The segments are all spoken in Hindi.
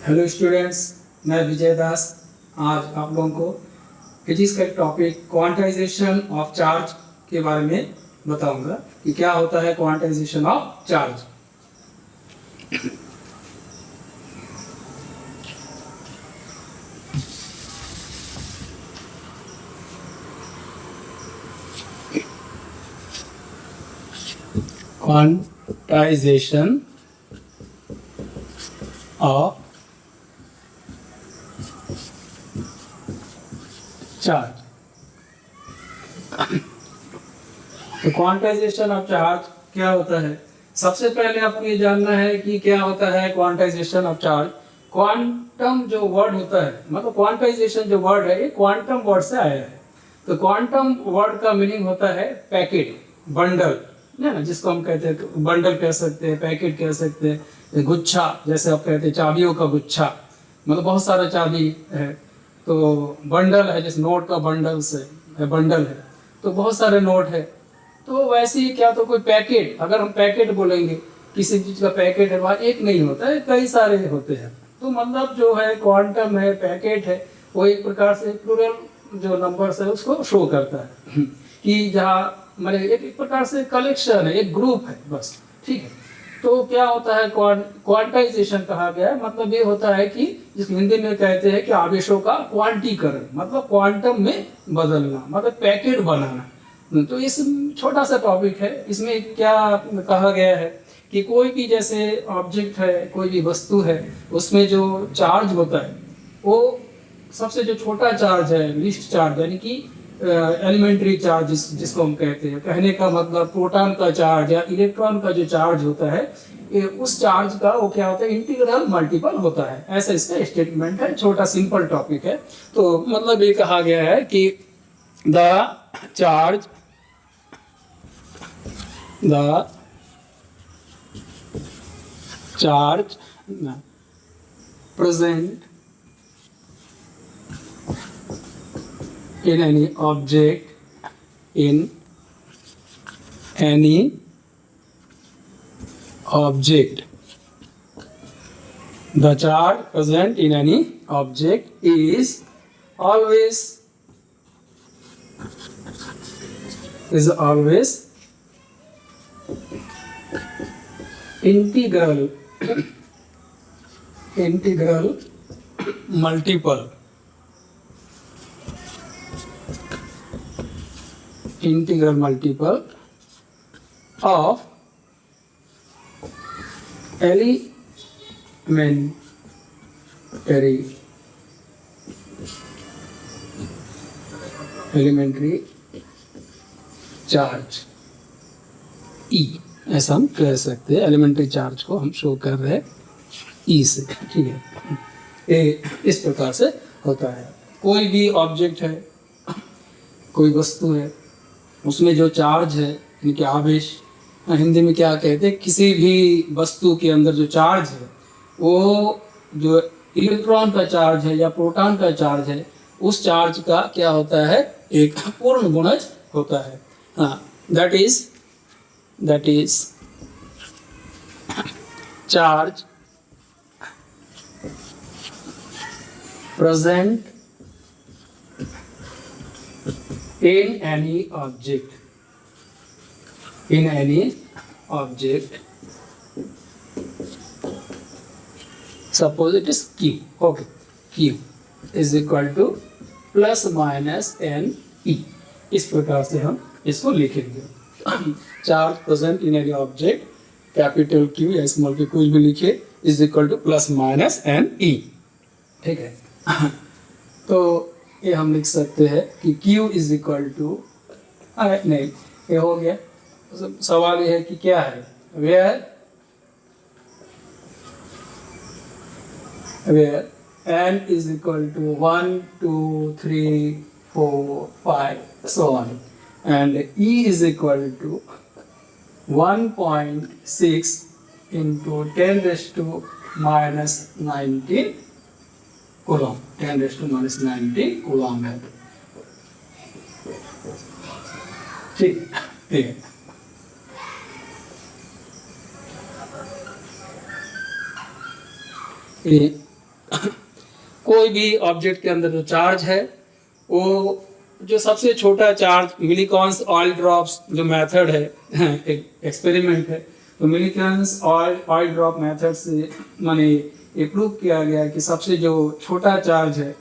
हेलो स्टूडेंट्स, मैं विजय दास। आज आप लोगों को फिजिक्स का टॉपिक क्वांटाइजेशन ऑफ चार्ज के बारे में बताऊंगा कि क्या होता है quantization of charge. Quantization of charge. तो क्वांटाइजेशन ऑफ चार्ज क्या होता है? सबसे पहले आपको ये जानना है कि क्या होता है क्वांटाइजेशन ऑफ चार्ज। क्वांटम जो वर्ड होता है, मतलब क्वांटाइजेशन जो वर्ड है, ये क्वांटम वर्ड से आया है। तो क्वांटम वर्ड का मीनिंग होता है पैकेट, बंडल, है ना, जिसको हम कहते हैं बंडल कह सकते हैं, पैकेट कह सकते हैं, गुच्छा, जैसे आप कहते हैं चाबियों का गुच्छा, मतलब बहुत सारा चाबी है। तो बंडल है, जैसे नोट का बंडल है, बंडल है, तो बहुत सारे नोट है। तो वैसे ही क्या, तो कोई पैकेट, अगर हम पैकेट बोलेंगे, किसी चीज का पैकेट है, वहाँ एक नहीं होता है, कई सारे होते हैं। तो मतलब जो है क्वांटम है, पैकेट है, वो एक प्रकार से प्लूरल जो नंबर्स है उसको शो करता है कि जहाँ मतलब एक प्रकार से कलेक्शन है, एक ग्रुप है, बस, ठीक है। तो क्या होता है, क्वांटाइजेशन कहा गया है, मतलब ये होता है कि जिसको हिंदी में कहते हैं कि आवेशों का क्वांटीकरण, मतलब क्वांटम में बदलना, मतलब पैकेट बनाना। तो इस छोटा सा टॉपिक है, इसमें क्या कहा गया है कि कोई भी जैसे ऑब्जेक्ट है, कोई भी वस्तु है, उसमें जो चार्ज होता है वो सबसे जो छोटा चार्ज है, लिस्ट चार्ज, यानी कि एलिमेंट्री चार्ज जिसको हम कहते हैं, कहने का मतलब प्रोटॉन का चार्ज या इलेक्ट्रॉन का जो चार्ज होता है, उस चार्ज का वो क्या होता है, इंटीग्रल मल्टीपल होता है। ऐसा इसका स्टेटमेंट है, छोटा सिंपल टॉपिक है। तो मतलब ये कहा गया है कि the charge present in any object, the charge present in any object is always integral multiple of elementary charge E, ऐसा हम कह सकते हैं। एलिमेंट्री चार्ज को हम शो कर रहे हैं E से, ठीक है। ये इस प्रकार से होता है। कोई भी ऑब्जेक्ट है, कोई वस्तु है, उसमें जो चार्ज है, यानी कि आवेश, हिंदी में क्या कहते हैं, किसी भी वस्तु के अंदर जो चार्ज है, वो जो इलेक्ट्रॉन का चार्ज है या प्रोटॉन का चार्ज है, उस चार्ज का क्या होता है, एक पूर्ण गुणज होता है। हाँ, that is charge present in any object, suppose it is Q, okay, Q is equal to plus minus n E, इस प्रकार से हम इसको लिखेंगे। Charge present in any object, capital Q या स्मॉल Q कुछ भी लिखे, is equal two plus minus n E, ठीक है। तो ये हम लिख सकते हैं कि Q इज इक्वल टू, नहीं, ये हो गया। सवाल ये है कि क्या है, where n is equal to 1 2 3 4 5 so on, and E is equal to 1.6 into 10 raised to minus 19 coulomb, 10 raised to minus 19 coulomb है, ठीक है। कोई भी ऑब्जेक्ट के अंदर जो चार्ज है वो जो सबसे छोटा चार्ज मिलीकॉन्स ऑयल ड्रॉप्स जो मेथड है एक एक्सपेरिमेंट है, तो मिलीकॉन्स ऑयल ड्रॉप मेथड से माने ये प्रूव किया गया कि सबसे जो छोटा चार्ज है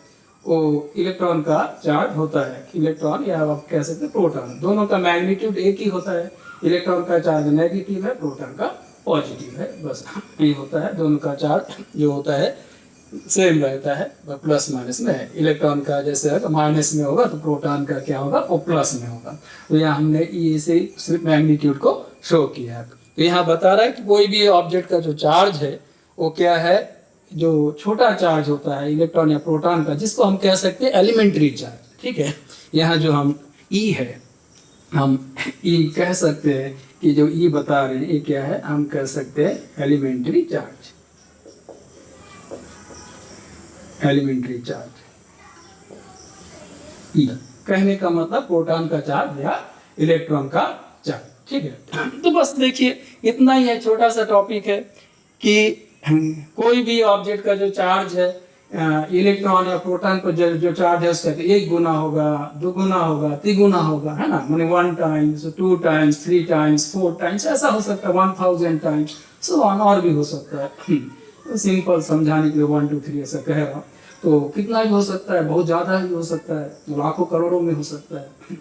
वो इलेक्ट्रॉन का चार्ज होता है। इलेक्ट्रॉन या आप कह सकते हैं प्रोटॉन, दोनों का मैग्नीट्यूड एक ही होता है। इलेक्ट्रॉन का चार्ज नेगेटिव है, प्रोटॉन का पॉजिटिव है, बस यही होता है। दोनों का चार्ज जो होता है सेम रहता है, प्लस माइनस में है। इलेक्ट्रॉन का जैसे अगर माइनस में होगा तो प्रोटॉन का क्या होगा, वो प्लस में होगा। तो यहाँ हमने ये से सिर्फ मैग्नीट्यूड को शो किया है। तो यहाँ बता रहा है कि कोई भी ऑब्जेक्ट का जो चार्ज है वो क्या है, जो छोटा चार्ज होता है इलेक्ट्रॉन या प्रोटॉन का, जिसको हम कह सकते हैं एलिमेंट्री चार्ज। ठीक है, यहाँ जो हम ई है, हम ई कह सकते हैं कि जो ई बता रहे हैं ये क्या है, हम कह सकते हैं एलिमेंट्री चार्ज। एलिमेंट्री चार्ज ई कहने का मतलब प्रोटॉन का चार्ज या इलेक्ट्रॉन का चार्ज। ठीक है, तो बस देखिए इतना ही है, छोटा सा टॉपिक है कि कोई भी ऑब्जेक्ट का जो चार्ज है इलेक्ट्रॉन या प्रोटॉन को जो चार्ज है उसका 1 गुना होगा, 2 गुना होगा, 3 गुना होगा, है ना। माने 1 टाइम्स, 2 टाइम्स, 3 टाइम्स, 4 टाइम्स, ऐसा हो सकता है 1000 टाइम्स, सो ऑन, और भी हो सकता है। सिंपल समझाने के लिए 1 2 3 ऐसा कह रहा हूँ। तो कितना भी हो सकता है, बहुत ज़्यादा भी हो सकता है, लाखों करोड़ों में हो सकता है।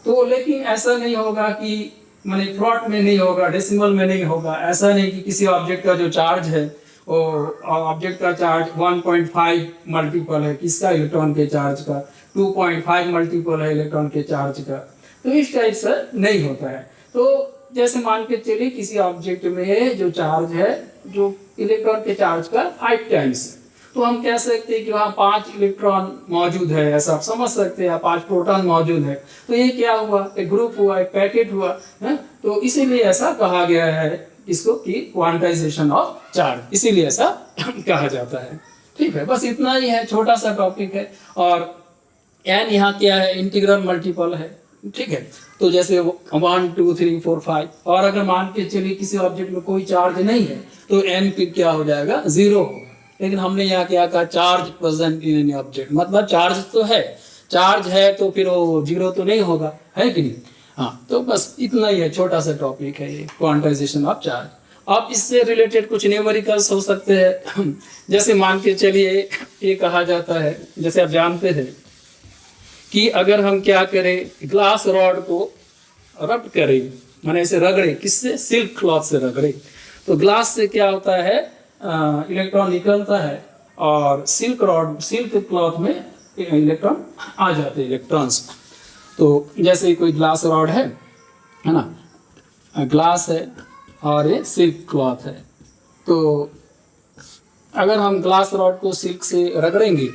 तो लेकिन ऐसा नहीं होगा कि माने फ्लॉट में नहीं होगा, डेसिमल में नहीं होगा। ऐसा नहीं कि किसी ऑब्जेक्ट का जो चार्ज है और ऑब्जेक्ट का चार्ज 1.5 मल्टीपल है किसका, इलेक्ट्रॉन के चार्ज का, 2.5 मल्टीपल है इलेक्ट्रॉन के चार्ज का। तो इस टाइप से नहीं होता है। तो जैसे मान के चलिए किसी ऑब्जेक्ट में जो चार्ज है जो इलेक्ट्रॉन के चार्ज का 5 टाइम्स है, तो हम कह सकते हैं कि वहाँ 5 इलेक्ट्रॉन मौजूद है, ऐसा आप समझ सकते हैं। 5 प्रोटॉन मौजूद है, तो ये क्या हुआ, एक ग्रुप हुआ, एक पैकेट हुआ है। तो इसीलिए ऐसा कहा गया है इसको कि क्वांटाइजेशन ऑफ चार्ज, इसीलिए ऐसा कहा जाता है। ठीक है, बस इतना ही है, छोटा सा टॉपिक है। और एन यहाँ क्या है, इंटीग्रल मल्टीपल है। ठीक है, तो जैसे 1 2 3 4 5, और अगर मान के चलिए किसी ऑब्जेक्ट में कोई चार्ज नहीं है तो एन फिर क्या हो जाएगा, 0 होगा। लेकिन हमने यहाँ क्या कहा, charge present in any object, मतलब चार्ज तो है, चार्ज है तो फिर वो 0 तो नहीं होगा, है कि नहीं। हाँ, तो बस इतना ही है, छोटा सा टॉपिक है ये, क्वांटाइजेशन ऑफ चार्ज। अब इससे रिलेटेड कुछ न्यूमेरिकल्स हो सकते हैं। जैसे मान के चलिए ये कहा जाता है, जैसे आप जानते हैं कि अगर हम क्या करें, ग्लास रॉड को रब करें, माने ऐसे रगड़े, किससे, सिल्क क्लॉथ से रगड़े, तो ग्लास से क्या होता है, इलेक्ट्रॉन निकलता है और सिल्क क्लॉथ में इलेक्ट्रॉन आ जाते हैं, इलेक्ट्रॉन्स। तो जैसे कोई ग्लास रॉड है ना, ग्लास है और ये सिल्क क्लॉथ है, तो अगर हम ग्लास रॉड को सिल्क से रगड़ेंगे,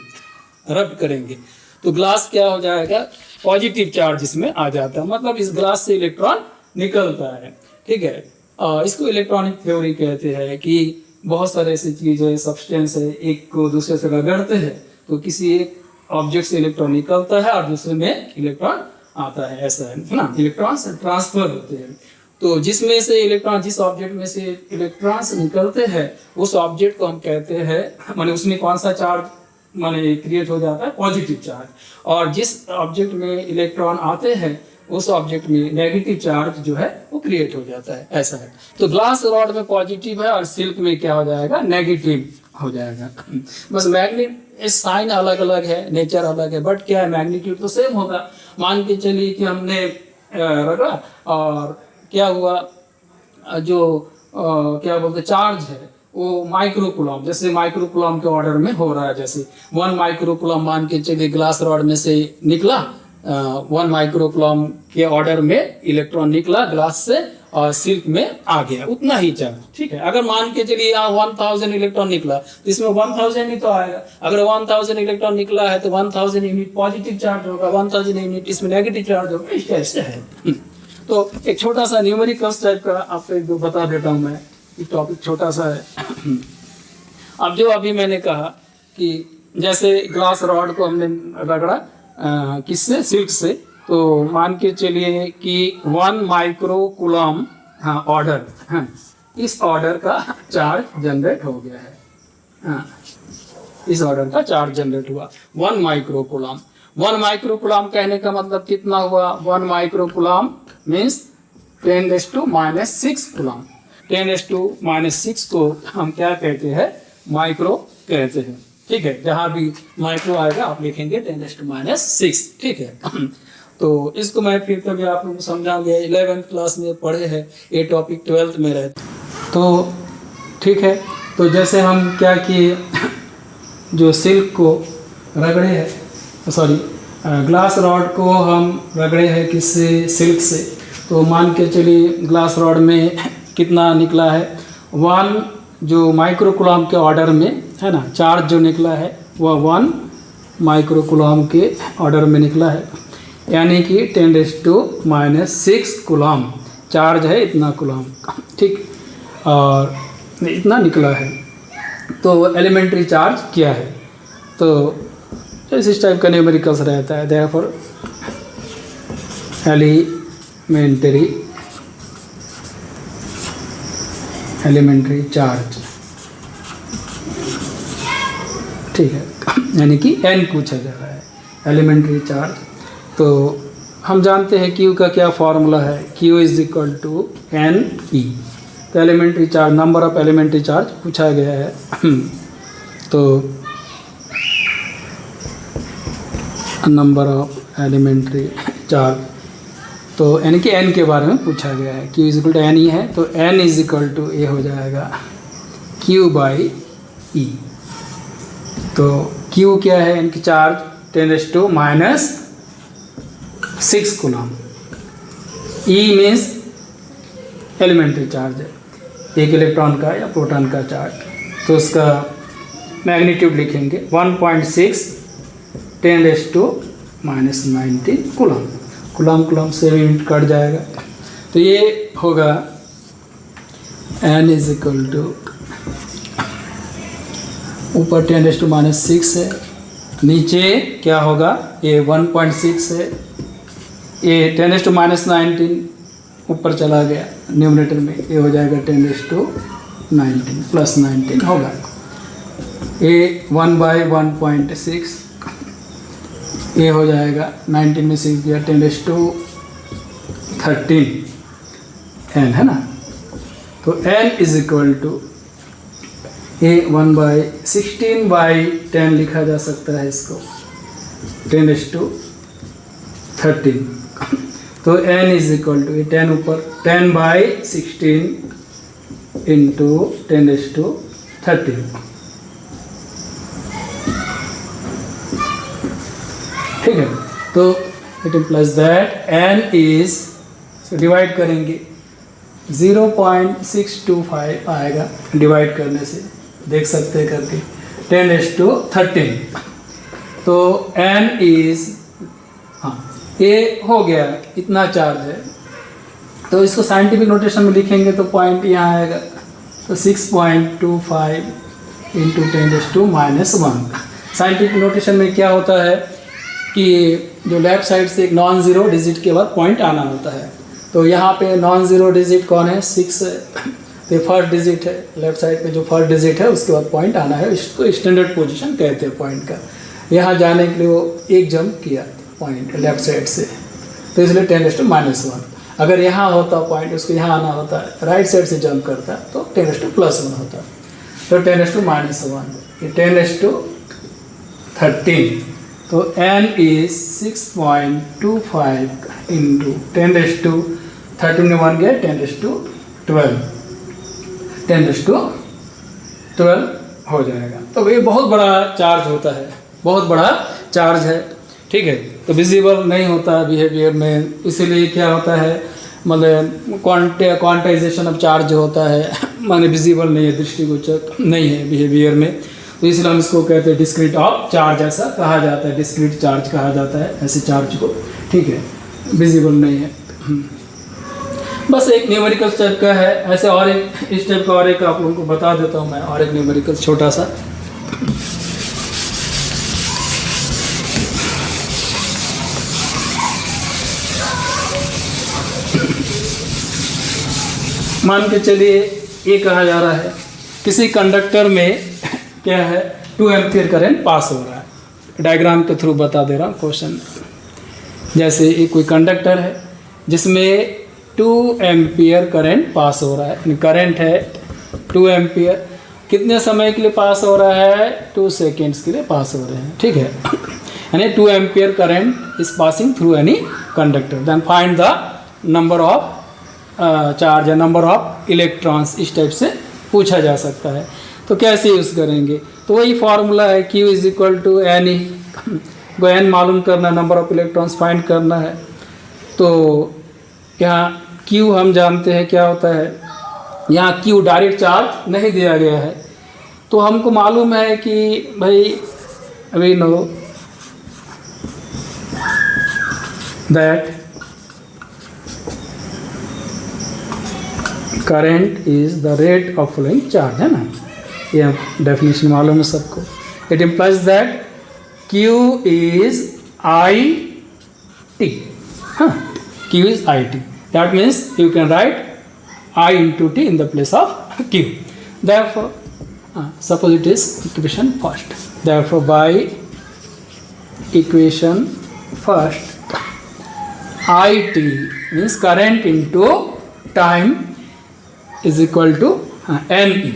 रब करेंगे, तो ग्लास क्या हो जाएगा, पॉजिटिव चार्ज इसमें आ जाता है, मतलब इस ग्लास से इलेक्ट्रॉन निकलता है। ठीक है, इसको इलेक्ट्रॉनिक थ्योरी कहते हैं कि बहुत सारे ऐसी चीज़ है, सब्सटेंस है, एक को दूसरे से रगड़ते हैं तो किसी एक ऑब्जेक्ट से इलेक्ट्रॉन निकलता है और दूसरे में इलेक्ट्रॉन आता है, ऐसा है ना। इलेक्ट्रॉन ट्रांसफर होते हैं, तो जिसमें से इलेक्ट्रॉन, जिस ऑब्जेक्ट में से इलेक्ट्रॉन्स निकलते हैं उस ऑब्जेक्ट को हम कहते हैं, माने उसमें कौन सा चार्ज माने क्रिएट हो जाता है, पॉजिटिव चार्ज। और जिस ऑब्जेक्ट में इलेक्ट्रॉन आते हैं उस ऑब्जेक्ट में नेगेटिव चार्ज जो है वो क्रिएट हो जाता है, ऐसा है। तो ग्लास रॉड में पॉजिटिव है और सिल्क में क्या हो जाएगा, नेगेटिव हो जाएगा। बस मैग्नेट साइन अलग अलग है, नेचर अलग है, बट क्या है, मैग्नीट्यूड तो सेम होगा। मान के चलिए कि हमने रगड़ा और क्या हुआ, जो क्या बोलते चार्ज है वो माइक्रोकुलम, जैसे माइक्रोकुलम के ऑर्डर में हो रहा है। जैसे 1 माइक्रोकुलम मान के चलिए ग्लास रॉड में से निकला, 1 माइक्रोकुलम के ऑर्डर में इलेक्ट्रॉन निकला ग्लास से और सिल्क में आ गया, उतना ही चार्ज। ठीक है, अगर मान के चलिए यहाँ 1000 इलेक्ट्रॉन निकला तो इसमें 1000 ही तो आएगा। अगर 1000 इलेक्ट्रॉन निकला है तो 1000 यूनिट पॉजिटिव चार्ज होगा, 1000 यूनिट इसमें नेगेटिव चार्ज होगा, इस टाइप से है। तो एक छोटा सा न्यूमेरिकल्स टाइप का आपको एक दो बता देता हूँ मैं, टॉपिक छोटा सा है। अब जो अभी मैंने कहा कि जैसे ग्लास रॉड को हमने रगड़ा किससे, सिल्क से, तो मान के चलिए कि 1 माइक्रोकुलम, हाँ ऑर्डर, हाँ इस ऑर्डर का चार्ज जनरेट हो गया है। हाँ इस ऑर्डर का चार्ज जनरेट हुआ। 1 माइक्रोकूलम। 1 माइक्रोकूलम कहने का मतलब कितना हुआ? 1 माइक्रोकूलम मीन्स 10⁻⁻6 कूलम। 10⁻⁻6 को हम क्या कहते हैं? माइक्रो कहते हैं। ठीक है, जहां भी माइक्रो आएगा आप लिखेंगे 10⁻⁶। ठीक है। तो इसको मैं फिर कभी आप लोगों को समझाऊंगा। 11th क्लास में पढ़े हैं, ये टॉपिक 12th में रहता। तो ठीक है, तो जैसे हम क्या किए, जो सिल्क को रगड़े हैं, सॉरी ग्लास रॉड को हम रगड़े हैं किससे? सिल्क से। तो मान के चलिए ग्लास रॉड में कितना निकला है? 1 जो माइक्रोकूलम के ऑर्डर में है ना, चार्ज जो निकला है वह 1 माइक्रोकूलम के ऑर्डर में निकला है, यानी कि 10⁻⁻6 कूलम चार्ज है, इतना कूलम। ठीक, और इतना निकला है। तो एलिमेंट्री चार्ज क्या है? तो इस टाइप का न्यूमेरिकल्स रहता है। देयरफॉर एलिमेंट्री चार्ज, ठीक है, यानी कि n पूछा जा रहा है, एलिमेंट्री चार्ज। तो हम जानते हैं Q का क्या फॉर्मूला है? Q = NE। तो elementary charge, number of elementary charge पूछा गया है। तो नंबर ऑफ एलिमेंट्री चार्ज, तो यानी कि n के बारे में पूछा गया है। Q = NE है, तो n = ये हो जाएगा Q/E। तो Q क्या है? यानी कि charge 10⁻⁻6 coulomb. E means elementary charge है, एक इलेक्ट्रॉन का या प्रोटॉन का चार्ज। तो उसका मैग्नीट्यूड लिखेंगे 1.6 10⁻⁻19 कूलम। कूलम से यूनिट कट जाएगा, तो ये होगा n = ऊपर 10⁻⁻6 है, नीचे क्या होगा? ये 1.6 है, ये 10⁻⁻19 ऊपर चला गया न्यूमरेटर में, ये हो जाएगा 10⁻19 + 19 होगा। ये 1/1.6, ये हो जाएगा 19 में 6 दिया 10⁻13 n है ना। तो n = ये 1/16/10 लिखा जा सकता है इसको, 10⁻13। तो n = 10 ऊपर 10/16 × 10⁻13। ठीक है, तो it implies that n is, divide करेंगे 0.625 आएगा डिवाइड करने से, देख सकते हैं करके 10⁻13। तो n इज, हाँ ये हो गया, इतना चार्ज है। तो इसको साइंटिफिक नोटेशन में लिखेंगे तो पॉइंट यहाँ आएगा, तो 6.25 × 10⁻⁻1। साइंटिफिक नोटेशन में क्या होता है कि जो लेफ्ट साइड से एक नॉन ज़ीरो डिजिट के बाद पॉइंट आना होता है। तो यहाँ पे नॉन ज़ीरो डिजिट कौन है? 6 है, तो फर्स्ट डिजिट है, लेफ्ट साइड पे जो फर्स्ट डिजिट है उसके बाद पॉइंट आना है, इसको स्टैंडर्ड पोजीशन कहते हैं पॉइंट का। यहाँ जाने के लिए वो एक जंप किया पॉइंट लेफ्ट साइड से, तो इसलिए 10⁻⁻1। अगर यहाँ होता पॉइंट, उसको यहाँ आना होता है, राइट साइड से जंप करता तो 10⁻+1 होता। तो 10⁻⁻1, ये 10⁻13। तो n इज 6.25 × 10⁻13 में 1 गया 10⁻12, 10⁻12 हो जाएगा। तो ये बहुत बड़ा चार्ज होता है, बहुत बड़ा चार्ज है। ठीक है, तो विजिबल नहीं होता बिहेवियर में, इसीलिए क्या होता है, मतलब क्वांटाइजेशन ऑफ चार्ज जो होता है माने विजिबल नहीं है, दृष्टिगोचर नहीं है बिहेवियर में। तो इसलिए हम इसको कहते हैं डिस्क्रीट ऑफ चार्ज, ऐसा कहा जाता है, डिस्क्रीट चार्ज कहा जाता है ऐसे चार्ज को। ठीक है, विजिबल नहीं है। बस एक न्यूमेरिकल टाइप का है, ऐसे और एक इस टाइप का और एक आप लोगों को बता देता हूँ मैं, और एक न्यूमेरिकल छोटा सा। मान के चलिए ये कहा जा रहा है किसी कंडक्टर में क्या है 2 एम्पियर करंट पास हो रहा है। डायग्राम के थ्रू बता दे रहा हूँ क्वेश्चन। जैसे एक कोई कंडक्टर है जिसमें 2 एम्पियर करंट पास हो रहा है, करंट है 2 एम्पियर, कितने समय के लिए पास हो रहा है? 2 सेकेंड्स के लिए पास हो रहे हैं, ठीक है। यानी 2 ampere current is passing through any conductor, then find the number of charge या नंबर ऑफ इलेक्ट्रॉन्स, इस टाइप से पूछा जा सकता है। तो कैसे यूज़ करेंगे? तो वही फार्मूला है Q is equal to N E, को एन मालूम करना, नंबर ऑफ इलेक्ट्रॉन्स फाइंड करना है। तो यहाँ Q हम जानते हैं क्या होता है, यहाँ Q डायरेक्ट चार्ज नहीं दिया गया है, तो हमको मालूम है कि भाई we know that current is the rate of flowing charge, है ना, ये डेफिनेशन मालूम है सबको। It implies that Q is I T, हाँ, Q is IT. That means you can write I into T in the place of Q. Therefore, suppose it is equation first. Therefore, by equation first, IT means current into time is equal to NE.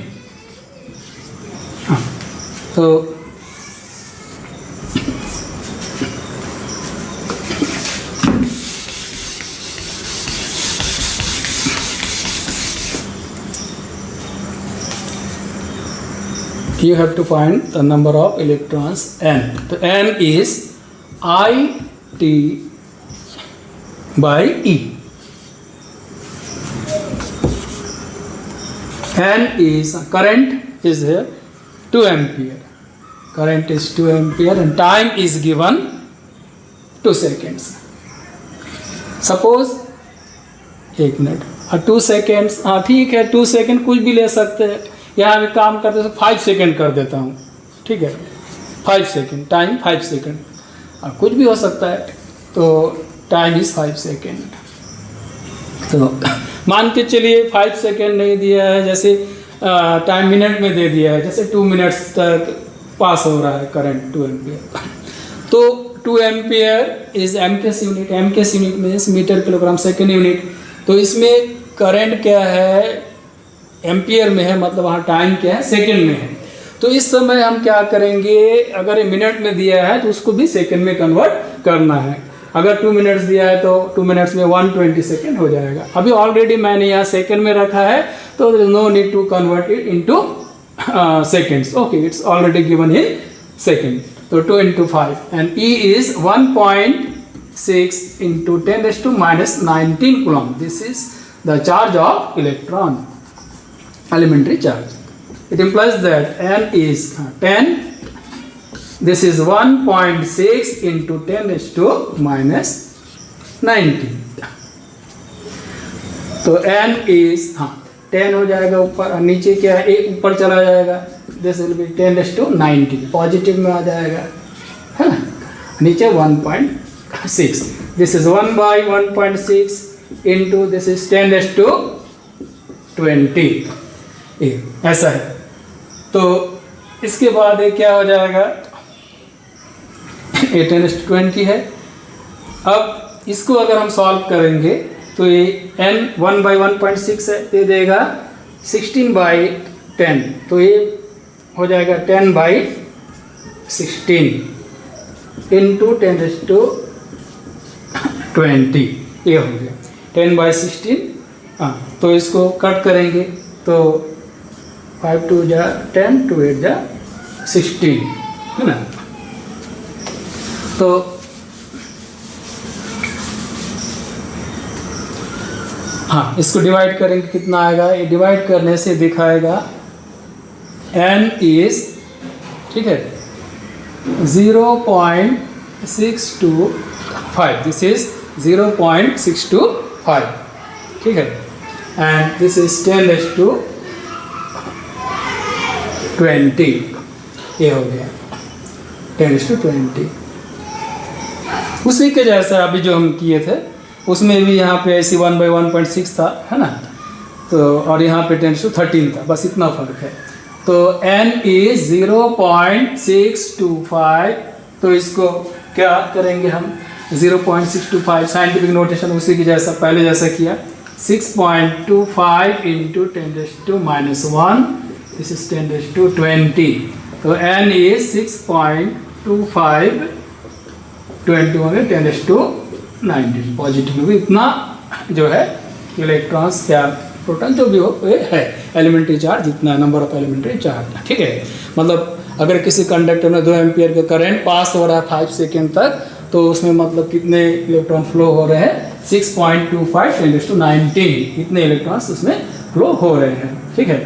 So, you have to find the number of electrons n. So n is I t by E. N is current is 2 ampere. Current is 2 ampere and time is given 2 seconds. Suppose 1 minute और 2 सेकेंड्स, हाँ ठीक है, 2 सेकेंड कुछ भी ले सकते हैं। यहाँ भी काम करते तो 5 सेकेंड कर देता हूँ, ठीक है, 5 सेकेंड, टाइम 5 सेकेंड, कुछ भी हो सकता है। तो टाइम इज़ 5 सेकेंड। तो मान के चलिए 5 सेकेंड नहीं दिया है, जैसे टाइम मिनट में दे दिया है, जैसे 2 मिनट्स तक पास हो रहा है करंट 2 एम्पियर। तो 2 ampere is MKS unit, MKS unit means metre kilogram second unit. तो इसमें करंट क्या है? एम्पियर में है, मतलब वहाँ टाइम क्या है? सेकंड में है। तो इस समय हम क्या करेंगे, अगर ये मिनट में दिया है तो उसको भी सेकंड में कन्वर्ट करना है। अगर 2 मिनट्स दिया है तो 2 मिनट्स में 120 सेकंड हो जाएगा। अभी ऑलरेडी मैंने यहाँ सेकंड में रखा है, तो there is no need to convert it into seconds. Okay, it's already given in second. तो 2 into 5 and E is 1.6 into 10⁻⁻19 coulomb. This is the charge of electron, elementary charge. It implies that N is 10. This is 1.6 into 10⁻⁻19. तो N is 10 हो जाएगा ऊपर, और नीचे क्या है? एक ऊपर चला जाएगा, दिस विल बी 10⁻90, पॉजिटिव में आ जाएगा, है ना। नीचे 1.6, this is 1/1.6 into this is 10⁻20, ऐसा है। तो इसके बाद ये क्या हो जाएगा? ये 10⁻20 है। अब इसको अगर हम सॉल्व करेंगे तो ये n 1/1.6 है, दे देगा 16/10, तो ये हो जाएगा 10/16 इंटू 10⁻20, ये हो गया 10/16। तो इसको कट करेंगे तो 5 2 जा 10, 2 8 जा 16, है ना। तो इसको डिवाइड करेंगे, कितना आएगा? ये डिवाइड करने से दिखाएगा n इज, ठीक है, 0.625, दिस इज 0.625, ठीक है, एंड दिस इज 10⁻20, ये हो गया 10⁻20। उसी के जैसा अभी जो हम किए थे उसमें भी यहाँ पे ऐसी 1/1.6 था, है ना। तो और यहाँ पे 10⁻13 था, बस इतना फर्क है। तो n इज 0.625, तो इसको क्या करेंगे हम 0.625 साइंटिफिक नोटेशन उसी की जैसा पहले जैसा किया 6.25 इंटू 10⁻⁻1 दिस इज 10⁻20, तो n इज 6.25 21 10⁻19 पॉजिटिव में भी इतना जो है इलेक्ट्रॉन्स क्या प्रोटॉन जो भी हो ये है एलिमेंट्री चार्ज जितना नंबर ऑफ एलिमेंट्री चार्ज, ठीक है। मतलब अगर किसी कंडक्टर में 2 एम्पियर का करंट पास हो रहा है 5 सेकेंड तक, तो उसमें मतलब कितने इलेक्ट्रॉन फ्लो हो रहे हैं 6.25 10⁻19 इतने इलेक्ट्रॉन्स उसमें फ्लो हो रहे हैं, ठीक है।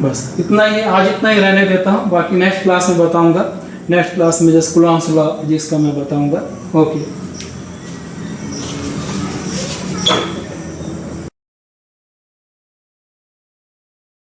बस इतना ही, आज इतना ही रहने देता हूँ, बाकी नेक्स्ट क्लास में बताऊँगा, नेक्स्ट क्लास में जैसे कूलॉम्स लॉ जिसका मैं बताऊँगा। ओके।